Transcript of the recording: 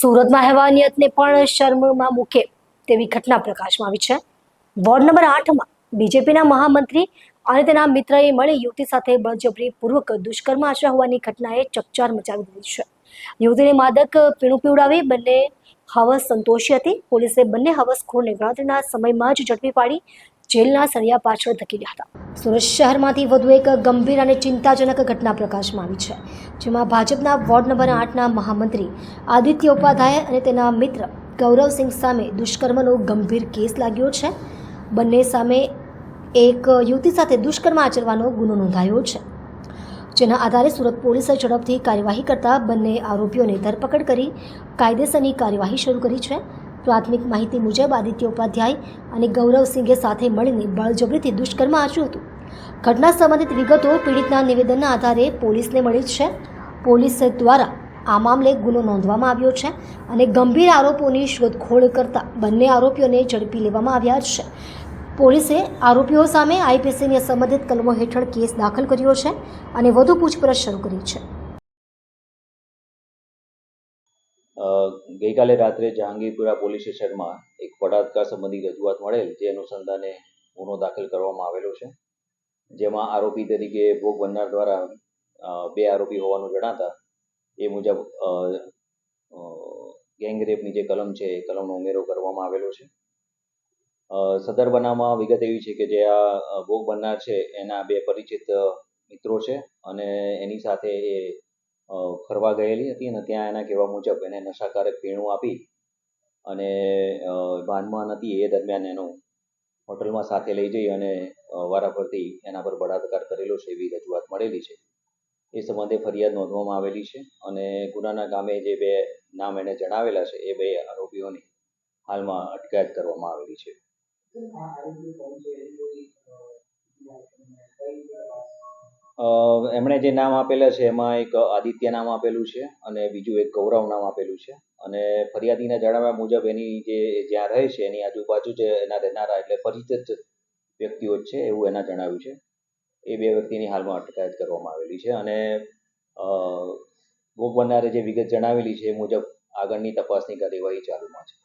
સુરતમાં હેવાનિયતને પણ શર્મમાં મૂકે તેવી ઘટના પ્રકાશમાં આવી છે. વોર્ડ નંબર 8માં બીજેપીના મહામંત્રી અને તેના મિત્રએ મળી યુવતી સાથે બળજબરીપૂર્વક દુષ્કર્મ આચર્યા હોવાની ઘટનાએ ચકચાર મચાવી દીધી છે. યુવતીને માદક પીણું પીવડાવી બંને હવસ સંતોષી હતી. પોલીસે બંને હવસખોરને ગણતરીના સમયમાં જ ઝડપી પાડી જેલના સળિયા પાછળ ધકેલ્યા હતા. સુરત શહેરમાંથી વધુ એક ગંભીર અને ચિંતાજનક ઘટના પ્રકાશમાં આવી છે, જેમાં ભાજપના વોર્ડ નંબર 8ના મહામંત્રી આદિત્ય ઉપાધ્યાય અને તેના મિત્ર ગૌરવસિંહ સામે દુષ્કર્મનો ગંભીર કેસ લાગ્યો છે. બંને સામે એક યુવતી સાથે દુષ્કર્મ આચરવાનો ગુનો નોંધાયો છે, જેના આધારે સુરત પોલીસે ઝડપથી કાર્યવાહી કરતા બંને આરોપીઓની ધરપકડ કરી કાયદેસરની કાર્યવાહી શરૂ કરી છે. પ્રાથમિક માહિતી મુજબ આદિત્ય ઉપાધ્યાય અને ગૌરવસિંઘે સાથે મળીને બળજબરીથી દુષ્કર્મ આચર્યું હતું. ઘટના સંબંધિત વિગતો પીડિતના નિવેદનના આધારે પોલીસને મળી છે. પોલીસ દ્વારા આ મામલે ગુનો નોંધવામાં આવ્યો છે અને ગંભીર આરોપોની શોધખોળ કરતા બંને આરોપીઓને ઝડપી લેવામાં આવ્યા છે. પોલીસે આરોપીઓ સામે આઈપીસીની સંબંધિત કલમો હેઠળ કેસ દાખલ કર્યો છે અને વધુ પૂછપરછ શરૂ કરી છે. ગઈકાલે રાત્રે જહાંગીરપુરા પોલીસ સ્ટેશનમાં એક બળાત્કાર સંબંધી રજૂઆત મળેલ, જે અનુસંધાને ગુનો દાખલ કરવામાં આવેલો છે, જેમાં આરોપી તરીકે ભોગ બનનાર દ્વારા બે આરોપી હોવાનું જણાતા એ મુજબ ગેંગરેપની જે કલમ છે એ કલમનો ઉમેરો કરવામાં આવેલો છે. સદર બનાવમાં વિગત એવી છે કે જે આ ભોગ બનનાર છે એના બે પરિચિત મિત્રો છે અને એની સાથે એ ફરવા ગયેલી હતી અને ત્યાં એના કહેવા મુજબ એને નશાકારક પીણું આપી અને ભાનમાં નથી એ દરમિયાન એનો હોટલમાં સાથે લઈ જઈ અને વારાફરતી એના પર બળાત્કાર કરેલો છે એવી રજૂઆત મળેલી છે. એ સંબંધે ફરિયાદ નોંધવામાં આવેલી છે અને ગુનાના કામે જે બે નામ એને જણાવેલા છે એ બે આરોપીઓની હાલમાં અટકાયત કરવામાં આવેલી છે. એમણે જે નામ આપેલા છે એમાં એક આદિત્ય નામ આપેલું છે અને બીજું એક ગૌરવ નામ આપેલું છે અને ફરિયાદીના જણાવ્યા મુજબ એની જે જ્યાં રહે છે એની આજુબાજુ જે એના રહેનારા એટલે પરિચિત વ્યક્તિઓ જ છે એવું એના જણાવ્યું છે. એ બે વ્યક્તિની હાલમાં અટકાયત કરવામાં આવેલી છે અને ભોગ બનનારે જે વિગત જણાવેલી છે એ મુજબ આગળની તપાસની કાર્યવાહી ચાલુમાં છે.